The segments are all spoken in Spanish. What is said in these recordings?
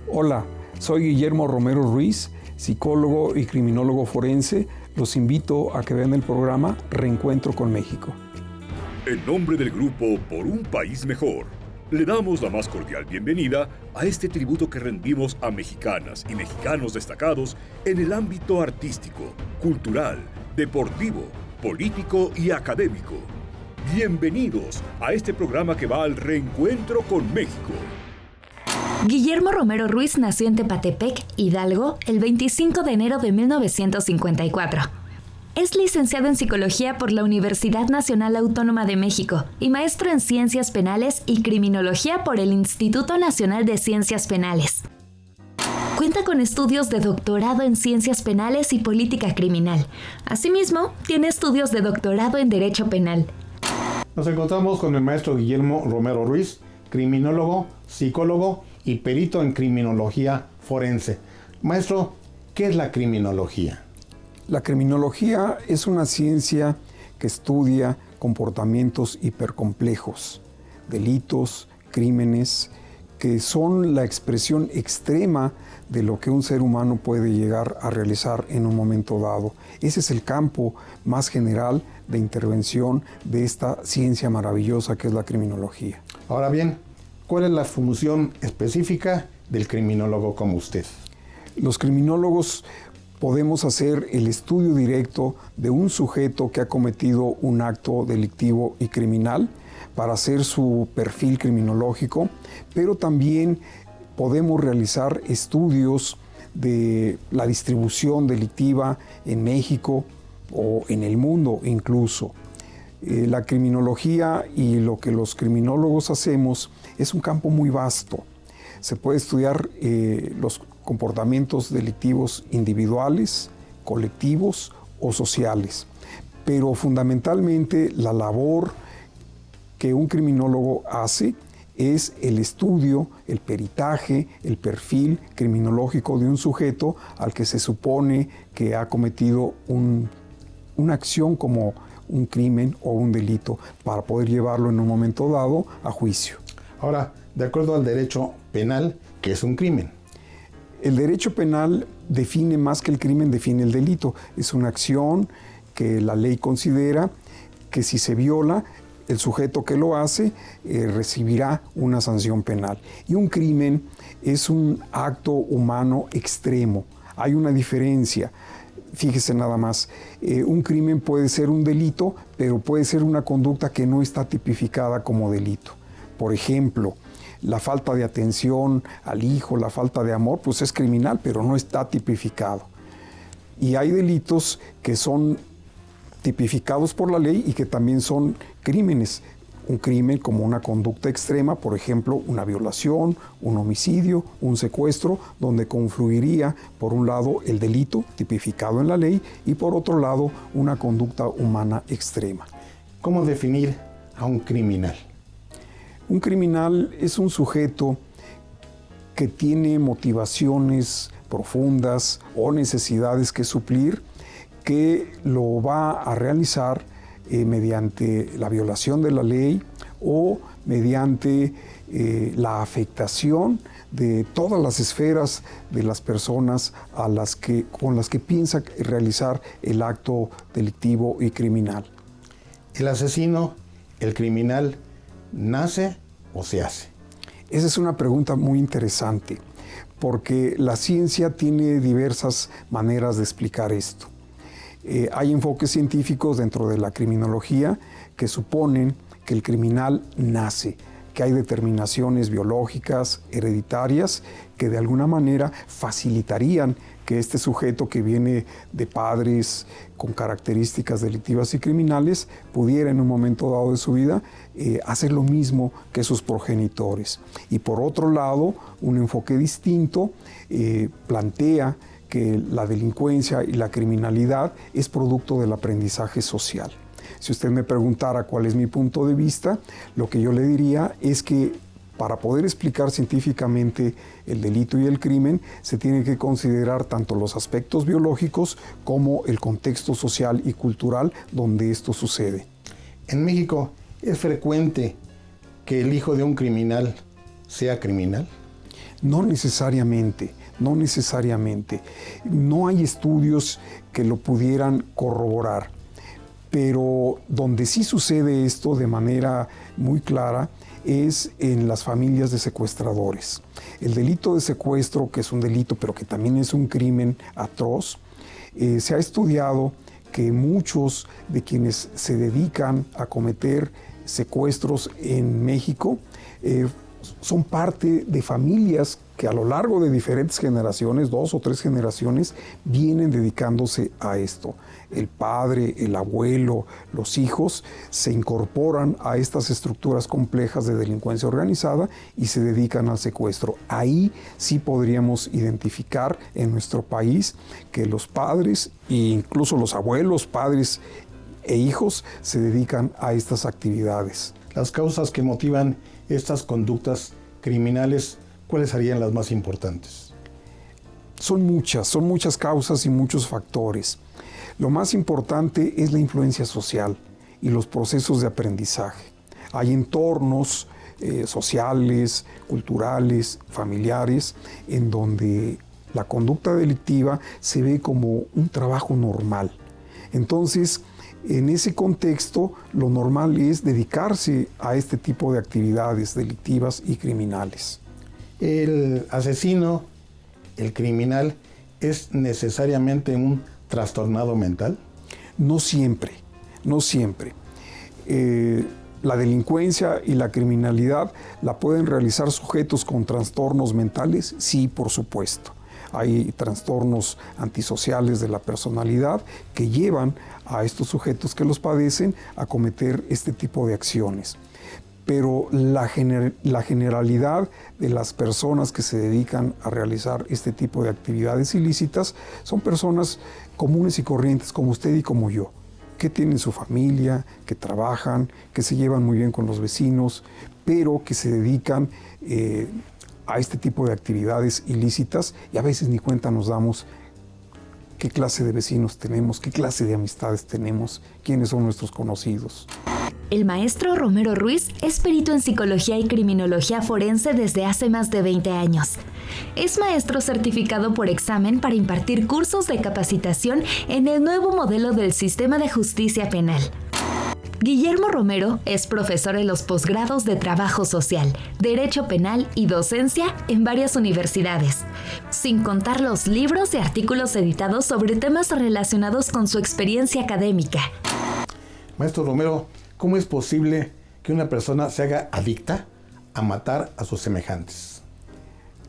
Hola, soy Guillermo Romero Ruiz, psicólogo y criminólogo forense. Los invito a que vean el programa Reencuentro con México. En nombre del grupo Por un País Mejor, le damos la más cordial bienvenida a este tributo que rendimos a mexicanas y mexicanos destacados en el ámbito artístico, cultural, deportivo, político y académico. Bienvenidos a este programa que va al reencuentro con México. Guillermo Romero Ruiz nació en Tepatepec, Hidalgo, el 25 de enero de 1954. Es licenciado en Psicología por la Universidad Nacional Autónoma de México y maestro en Ciencias Penales y Criminología por el Instituto Nacional de Ciencias Penales. Cuenta con estudios de doctorado en Ciencias Penales y Política Criminal. Asimismo, tiene estudios de doctorado en Derecho Penal. Nos encontramos con el maestro Guillermo Romero Ruiz, criminólogo, psicólogo y perito en criminología forense. Maestro, ¿qué es la criminología? La criminología es una ciencia que estudia comportamientos hipercomplejos, delitos, crímenes, que son la expresión extrema de lo que un ser humano puede llegar a realizar en un momento dado. Ese es el campo más general de intervención de esta ciencia maravillosa que es la criminología. Ahora bien, ¿cuál es la función específica del criminólogo como usted? Los criminólogos podemos hacer el estudio directo de un sujeto que ha cometido un acto delictivo y criminal para hacer su perfil criminológico, pero también podemos realizar estudios de la distribución delictiva en México o en el mundo incluso. La criminología y lo que los criminólogos hacemos es un campo muy vasto. Se puede estudiar los comportamientos delictivos individuales, colectivos o sociales, pero fundamentalmente la labor que un criminólogo hace es el estudio, el peritaje, el perfil criminológico de un sujeto al que se supone que ha cometido una acción como un crimen o un delito para poder llevarlo en un momento dado a juicio. Ahora, de acuerdo al derecho penal, ¿qué es un crimen? El derecho penal define más que el crimen, define el delito. Es una acción que la ley considera que si se viola, el sujeto que lo hace recibirá una sanción penal. Y un crimen es un acto humano extremo. Hay una diferencia. Fíjese nada más, un crimen puede ser un delito, pero puede ser una conducta que no está tipificada como delito. Por ejemplo, la falta de atención al hijo, la falta de amor, pues es criminal, pero no está tipificado. Y hay delitos que son tipificados por la ley y que también son crímenes. Un crimen como una conducta extrema, por ejemplo, una violación, un homicidio, un secuestro, donde confluiría, por un lado, el delito tipificado en la ley y, por otro lado, una conducta humana extrema. ¿Cómo definir a un criminal? Un criminal es un sujeto que tiene motivaciones profundas o necesidades que suplir, que lo va a realizar mediante la violación de la ley o mediante la afectación de todas las esferas de las personas con las que piensa realizar el acto delictivo y criminal. ¿El asesino, el criminal, nace o se hace? Esa es una pregunta muy interesante, porque la ciencia tiene diversas maneras de explicar esto. Hay enfoques científicos dentro de la criminología que suponen que el criminal nace, que hay determinaciones biológicas, hereditarias, que de alguna manera facilitarían que este sujeto que viene de padres con características delictivas y criminales pudiera en un momento dado de su vida hacer lo mismo que sus progenitores. Y por otro lado, un enfoque distinto plantea que la delincuencia y la criminalidad es producto del aprendizaje social. Si usted me preguntara cuál es mi punto de vista, lo que yo le diría es que para poder explicar científicamente el delito y el crimen, se tienen que considerar tanto los aspectos biológicos como el contexto social y cultural donde esto sucede. En México, ¿es frecuente que el hijo de un criminal sea criminal? No necesariamente, no necesariamente. No hay estudios que lo pudieran corroborar, pero donde sí sucede esto de manera muy clara es en las familias de secuestradores. El delito de secuestro, que es un delito pero que también es un crimen atroz, se ha estudiado que muchos de quienes se dedican a cometer secuestros en México son parte de familias que a lo largo de diferentes generaciones, 2 o 3 generaciones, vienen dedicándose a esto. El padre, el abuelo, los hijos se incorporan a estas estructuras complejas de delincuencia organizada y se dedican al secuestro. Ahí sí podríamos identificar en nuestro país que los padres e incluso los abuelos, padres e hijos se dedican a estas actividades. Las causas que motivan estas conductas criminales, ¿cuáles serían las más importantes? Son muchas causas y muchos factores. Lo más importante es la influencia social y los procesos de aprendizaje. Hay entornos sociales, culturales, familiares, en donde la conducta delictiva se ve como un trabajo normal. Entonces, en ese contexto, lo normal es dedicarse a este tipo de actividades delictivas y criminales. ¿El asesino, el criminal, es necesariamente un trastornado mental? No siempre, no siempre. La delincuencia y la criminalidad la pueden realizar sujetos con trastornos mentales, sí, por supuesto. Hay trastornos antisociales de la personalidad que llevan a estos sujetos que los padecen a cometer este tipo de acciones. Pero la generalidad de las personas que se dedican a realizar este tipo de actividades ilícitas son personas comunes y corrientes como usted y como yo, que tienen su familia, que trabajan, que se llevan muy bien con los vecinos, pero que se dedican a este tipo de actividades ilícitas y a veces ni cuenta nos damos qué clase de vecinos tenemos, qué clase de amistades tenemos, quiénes son nuestros conocidos. El maestro Romero Ruiz es perito en psicología y criminología forense desde hace más de 20 años. Es maestro certificado por examen para impartir cursos de capacitación en el nuevo modelo del sistema de justicia penal. Guillermo Romero es profesor en los posgrados de Trabajo Social, Derecho Penal y Docencia en varias universidades, sin contar los libros y artículos editados sobre temas relacionados con su experiencia académica. Maestro Romero, ¿cómo es posible que una persona se haga adicta a matar a sus semejantes?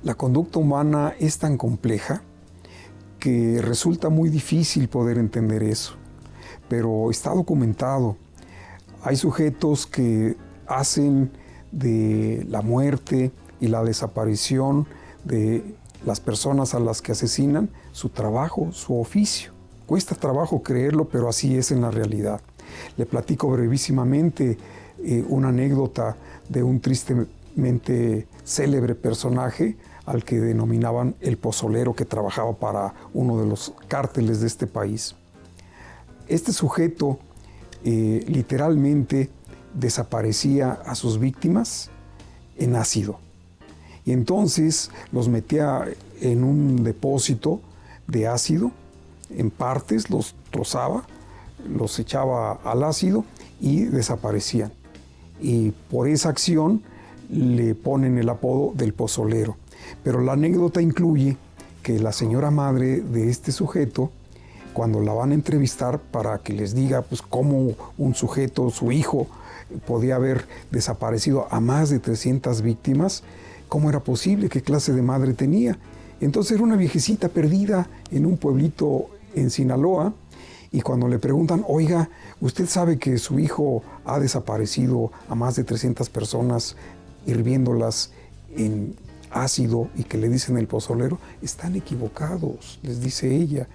La conducta humana es tan compleja que resulta muy difícil poder entender eso, pero está documentado. Hay sujetos que hacen de la muerte y la desaparición de las personas a las que asesinan su trabajo, su oficio. Cuesta trabajo creerlo, pero así es en la realidad. Le platico brevísimamente una anécdota de un tristemente célebre personaje al que denominaban el pozolero, que trabajaba para uno de los cárteles de este país. Este sujeto literalmente desaparecía a sus víctimas en ácido. Y entonces los metía en un depósito de ácido, en partes, los trozaba, los echaba al ácido y desaparecían. Y por esa acción le ponen el apodo del pozolero. Pero la anécdota incluye que la señora madre de este sujeto, cuando la van a entrevistar para que les diga pues, cómo un sujeto, su hijo, podía haber desaparecido a más de 300 víctimas, cómo era posible, qué clase de madre tenía. Entonces era una viejecita perdida en un pueblito en Sinaloa, y cuando le preguntan, oiga, ¿usted sabe que su hijo ha desaparecido a más de 300 personas hirviéndolas en ácido y que le dicen el pozolero? Están equivocados, les dice ella.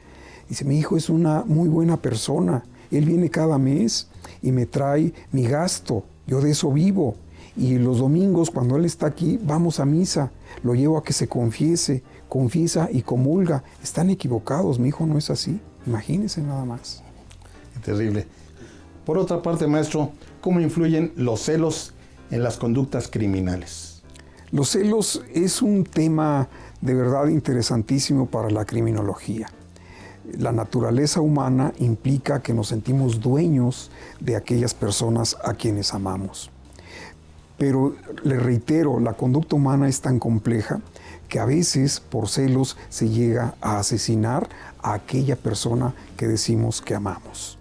Dice, mi hijo es una muy buena persona, él viene cada mes y me trae mi gasto, yo de eso vivo. Y los domingos cuando él está aquí vamos a misa, lo llevo a que se confiese, confiesa y comulga. Están equivocados, mi hijo no es así, imagínense nada más. Terrible. Por otra parte, maestro, ¿cómo influyen los celos en las conductas criminales? Los celos es un tema de verdad interesantísimo para la criminología. La naturaleza humana implica que nos sentimos dueños de aquellas personas a quienes amamos. Pero, le reitero, la conducta humana es tan compleja que a veces por celos se llega a asesinar a aquella persona que decimos que amamos.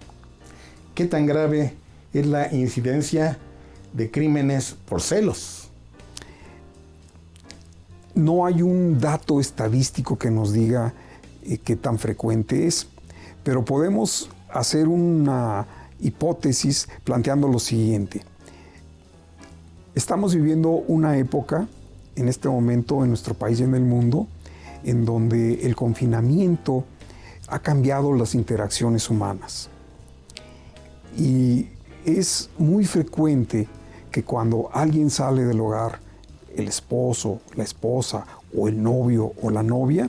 ¿Qué tan grave es la incidencia de crímenes por celos? No hay un dato estadístico que nos diga qué tan frecuente es, pero podemos hacer una hipótesis planteando lo siguiente. Estamos viviendo una época, en este momento en nuestro país y en el mundo, en donde el confinamiento ha cambiado las interacciones humanas. Y es muy frecuente que cuando alguien sale del hogar, el esposo, la esposa o el novio o la novia,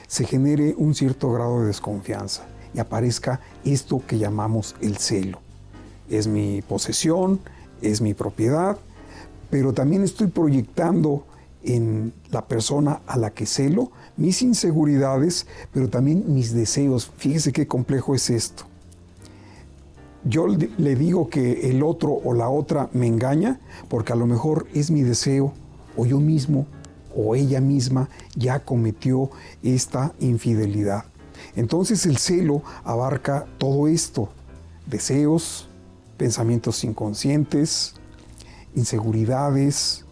se genere un cierto grado de desconfianza y aparezca esto que llamamos el celo. Es mi posesión, es mi propiedad, pero también estoy proyectando en la persona a la que celo mis inseguridades, pero también mis deseos. Fíjese qué complejo es esto. Yo le digo que el otro o la otra me engaña porque a lo mejor es mi deseo, o yo mismo o ella misma ya cometió esta infidelidad. Entonces el celo abarca todo esto: deseos, pensamientos inconscientes, inseguridades,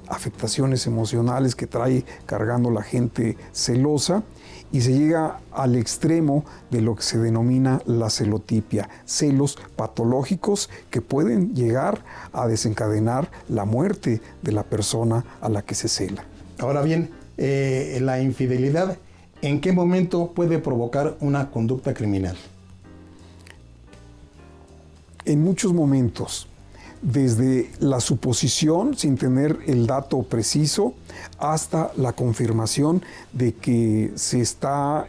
afectaciones emocionales que trae cargando la gente celosa, y se llega al extremo de lo que se denomina la celotipia, celos patológicos que pueden llegar a desencadenar la muerte de la persona a la que se cela. Ahora bien, la infidelidad, ¿en qué momento puede provocar una conducta criminal? En muchos momentos, desde la suposición sin tener el dato preciso hasta la confirmación de que se está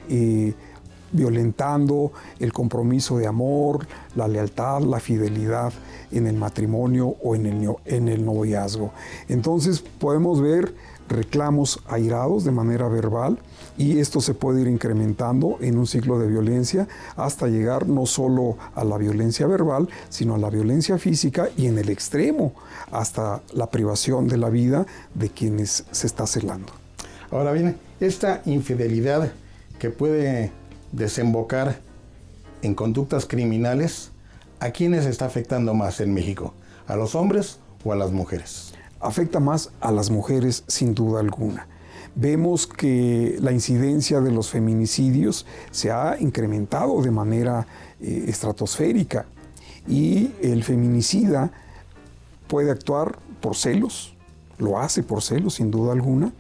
violentando el compromiso de amor, la lealtad, la fidelidad en el matrimonio o en el noviazgo. Entonces podemos ver reclamos airados de manera verbal, y esto se puede ir incrementando en un ciclo de violencia hasta llegar no solo a la violencia verbal, sino a la violencia física, y en el extremo hasta la privación de la vida de quienes se está celando. Ahora bien, esta infidelidad que puede desembocar en conductas criminales, ¿a quiénes está afectando más en México? ¿A los hombres o a las mujeres? Afecta más a las mujeres, sin duda alguna. Vemos que la incidencia de los feminicidios se ha incrementado de manera estratosférica, y el feminicida puede actuar por celos, lo hace por celos sin duda alguna,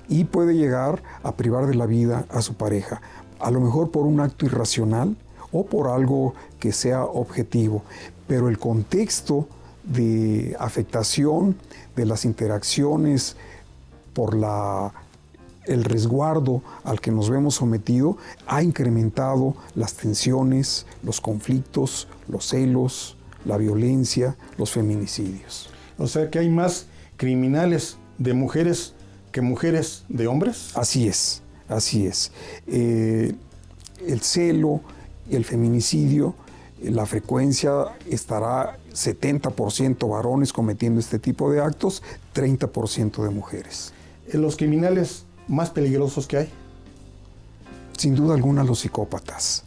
y puede llegar a privar de la vida a su pareja, a lo mejor por un acto irracional o por algo que sea objetivo, pero el contexto de afectación de las interacciones por el resguardo al que nos vemos sometido ha incrementado las tensiones, los conflictos, los celos, la violencia, los feminicidios. O sea que hay más criminales de mujeres que mujeres de hombres. Así es, así es. El celo y el feminicidio, la frecuencia estará 70% varones cometiendo este tipo de actos, 30% de mujeres. ¿Los criminales más peligrosos que hay? Sin duda alguna los psicópatas,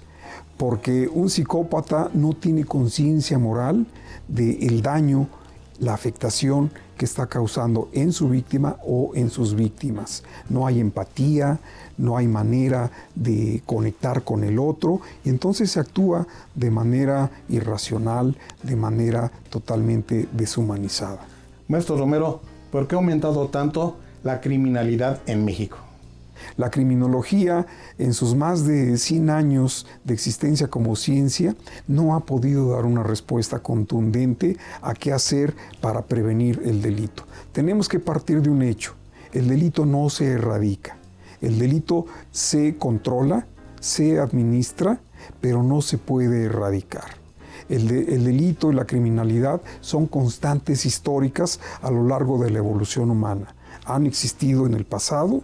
porque un psicópata no tiene conciencia moral del daño, la afectación que está causando en su víctima o en sus víctimas. No hay empatía, no hay manera de conectar con el otro, y entonces se actúa de manera irracional, de manera totalmente deshumanizada. Maestro Romero, ¿por qué ha aumentado tanto la criminalidad en México? La criminología, en sus más de 100 años de existencia como ciencia, no ha podido dar una respuesta contundente a qué hacer para prevenir el delito. Tenemos que partir de un hecho: el delito no se erradica. El delito se controla, se administra, pero no se puede erradicar. El delito y la criminalidad son constantes históricas a lo largo de la evolución humana. han existido en el pasado,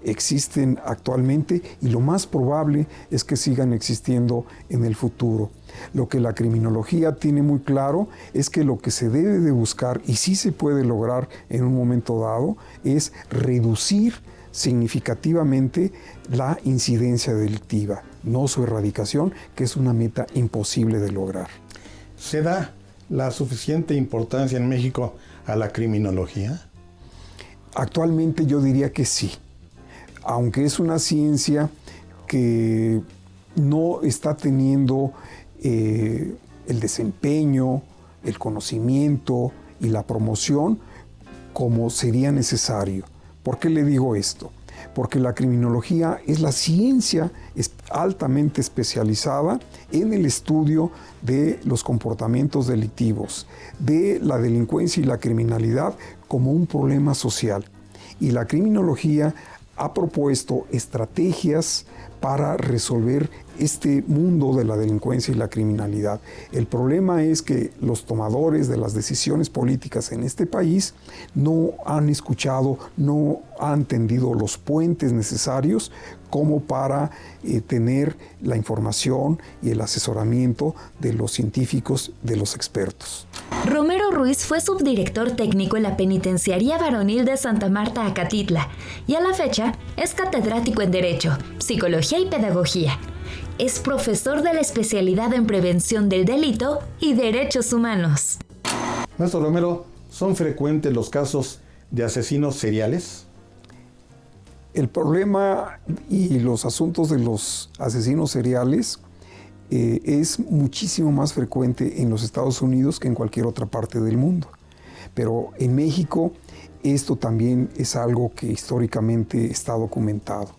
existen actualmente y lo más probable es que sigan existiendo en el futuro. Lo que la criminología tiene muy claro es que lo que se debe de buscar, y sí se puede lograr en un momento dado, es reducir significativamente la incidencia delictiva, no su erradicación, que es una meta imposible de lograr. ¿Se da la suficiente importancia en México a la criminología? Actualmente yo diría que sí, aunque es una ciencia que no está teniendo el desempeño, el conocimiento y la promoción como sería necesario. ¿Por qué le digo esto? Porque la criminología es la ciencia altamente especializada en el estudio de los comportamientos delictivos, de la delincuencia y la criminalidad como un problema social. Y la criminología ha propuesto estrategias para resolver este mundo de la delincuencia y la criminalidad. El problema es que los tomadores de las decisiones políticas en este país no han escuchado, no han tendido los puentes necesarios como para tener la información y el asesoramiento de los científicos, de los expertos. Romero Ruiz fue subdirector técnico en la Penitenciaría Varonil de Santa Marta, Acatitla, y a la fecha es catedrático en Derecho, Psicología y Pedagogía. Es profesor de la especialidad en Prevención del Delito y Derechos Humanos. Maestro Romero, ¿son frecuentes los casos de asesinos seriales? El problema y los asuntos de los asesinos seriales es muchísimo más frecuente en los Estados Unidos que en cualquier otra parte del mundo. Pero en México esto también es algo que históricamente está documentado.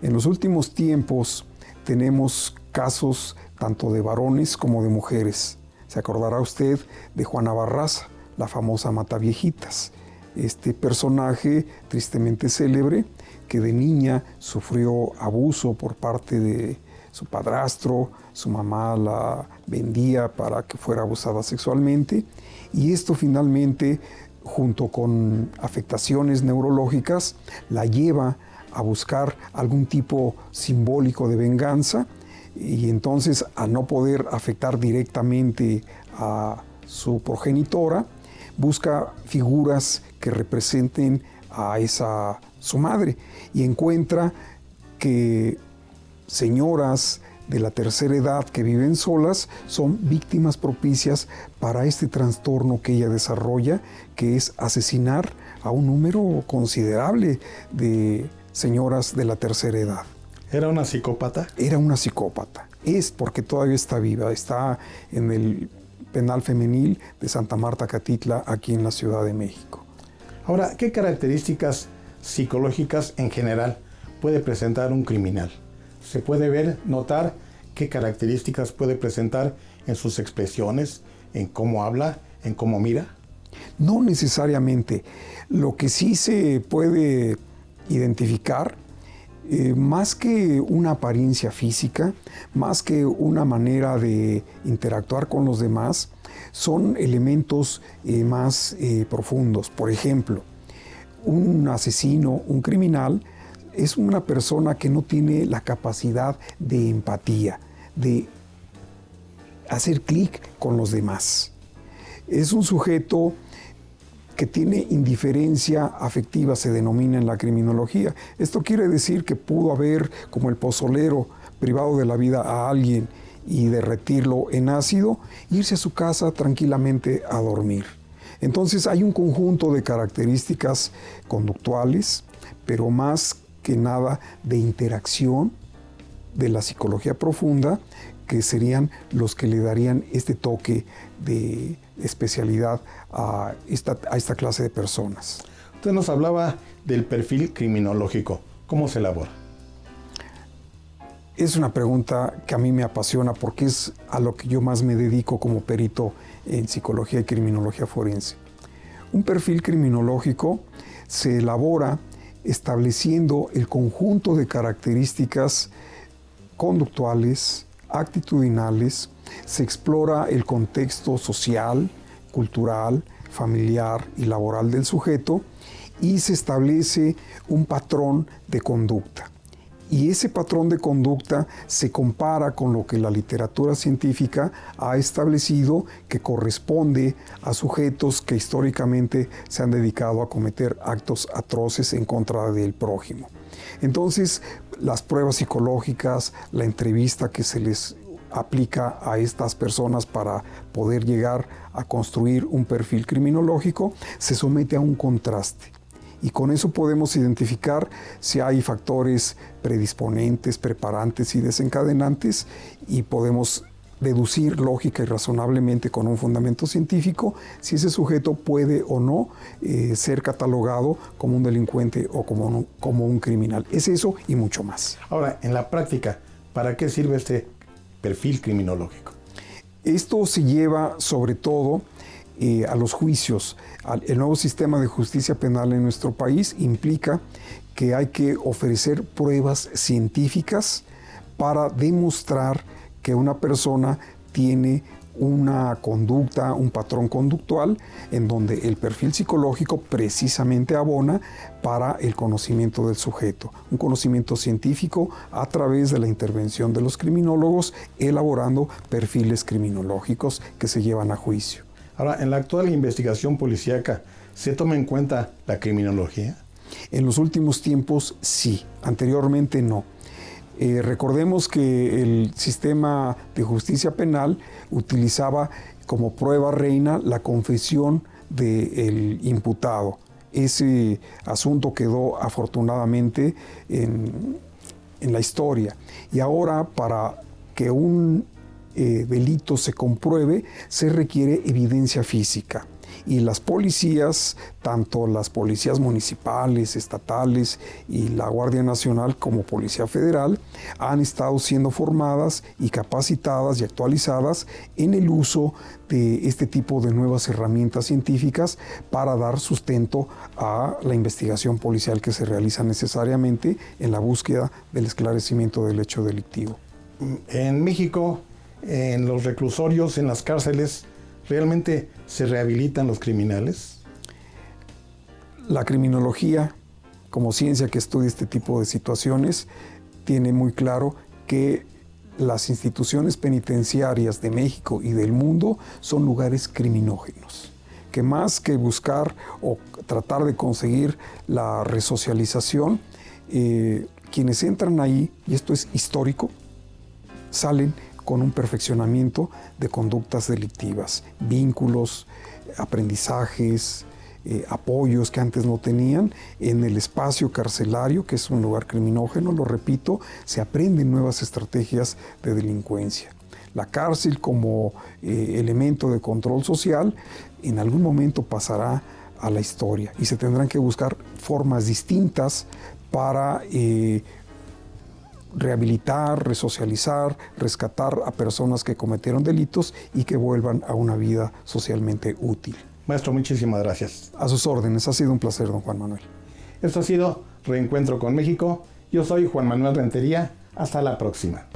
En los últimos tiempos tenemos casos tanto de varones como de mujeres. Se acordará usted de Juana Barraza, la famosa Mataviejitas. Este personaje tristemente célebre que de niña sufrió abuso por parte de su padrastro, su mamá la vendía para que fuera abusada sexualmente y esto finalmente, junto con afectaciones neurológicas, la lleva a buscar algún tipo simbólico de venganza y entonces, al no poder afectar directamente a su progenitora, busca figuras que representen a su madre y encuentra que señoras de la tercera edad que viven solas son víctimas propicias para este trastorno que ella desarrolla, que es asesinar a un número considerable de señoras de la tercera edad. ¿Era una psicópata? Era una psicópata. Es porque todavía está viva, está en el penal femenil de Santa Marta, Acatitla, aquí en la Ciudad de México. Ahora, ¿qué características psicológicas en general puede presentar un criminal? ¿Se puede notar qué características puede presentar en sus expresiones, en cómo habla, en cómo mira? No necesariamente. Lo que sí se puede identificar, más que una apariencia física, más que una manera de interactuar con los demás, son elementos más profundos. Por ejemplo, un asesino, un criminal, es una persona que no tiene la capacidad de empatía, de hacer clic con los demás. Es un sujeto que tiene indiferencia afectiva, se denomina en la criminología. Esto quiere decir que pudo haber, como el pozolero, privado de la vida a alguien y derretirlo en ácido, irse a su casa tranquilamente a dormir. Entonces hay un conjunto de características conductuales, pero más que nada de interacción de la psicología profunda, que serían los que le darían este toque de especialidad a esta clase de personas. Usted nos hablaba del perfil criminológico. ¿Cómo se elabora? Es una pregunta que a mí me apasiona porque es a lo que yo más me dedico como perito en psicología y criminología forense. Un perfil criminológico se elabora estableciendo el conjunto de características conductuales, actitudinales, se explora el contexto social, cultural, familiar y laboral del sujeto y se establece un patrón de conducta. Y ese patrón de conducta se compara con lo que la literatura científica ha establecido que corresponde a sujetos que históricamente se han dedicado a cometer actos atroces en contra del prójimo. Entonces, las pruebas psicológicas, la entrevista que se les aplica a estas personas para poder llegar a construir un perfil criminológico, se somete a un contraste. Y con eso podemos identificar si hay factores predisponentes, preparantes y desencadenantes, y podemos deducir lógica y razonablemente con un fundamento científico si ese sujeto puede o no ser catalogado como un delincuente o como un criminal. Es eso y mucho más. Ahora, en la práctica, ¿para qué sirve este perfil criminológico? Esto se lleva sobre todo a los juicios. El nuevo sistema de justicia penal en nuestro país implica que hay que ofrecer pruebas científicas para demostrar que una persona tiene una conducta, un patrón conductual, en donde el perfil psicológico precisamente abona para el conocimiento del sujeto. Un conocimiento científico a través de la intervención de los criminólogos, elaborando perfiles criminológicos que se llevan a juicio. Ahora, en la actual investigación policíaca, ¿se toma en cuenta la criminología? En los últimos tiempos sí, anteriormente no. Recordemos que el sistema de justicia penal utilizaba como prueba reina la confesión del imputado. Ese asunto quedó afortunadamente en la historia. Y ahora, para que un delito se compruebe, se requiere evidencia física. Y las policías, tanto las policías municipales, estatales y la Guardia Nacional como Policía Federal, han estado siendo formadas y capacitadas y actualizadas en el uso de este tipo de nuevas herramientas científicas para dar sustento a la investigación policial que se realiza necesariamente en la búsqueda del esclarecimiento del hecho delictivo. En México, en los reclusorios, en las cárceles, ¿realmente se rehabilitan los criminales? La criminología, como ciencia que estudia este tipo de situaciones, tiene muy claro que las instituciones penitenciarias de México y del mundo son lugares criminógenos, que más que buscar o tratar de conseguir la resocialización, quienes entran ahí, y esto es histórico, salen con un perfeccionamiento de conductas delictivas, vínculos, aprendizajes, apoyos que antes no tenían. En el espacio carcelario, que es un lugar criminógeno, lo repito, se aprenden nuevas estrategias de delincuencia. La cárcel como elemento de control social en algún momento pasará a la historia y se tendrán que buscar formas distintas para rehabilitar, resocializar, rescatar a personas que cometieron delitos y que vuelvan a una vida socialmente útil. Maestro, muchísimas gracias. A sus órdenes, ha sido un placer, don Juan Manuel. Esto ha sido Reencuentro con México. Yo soy Juan Manuel Rentería. Hasta la próxima.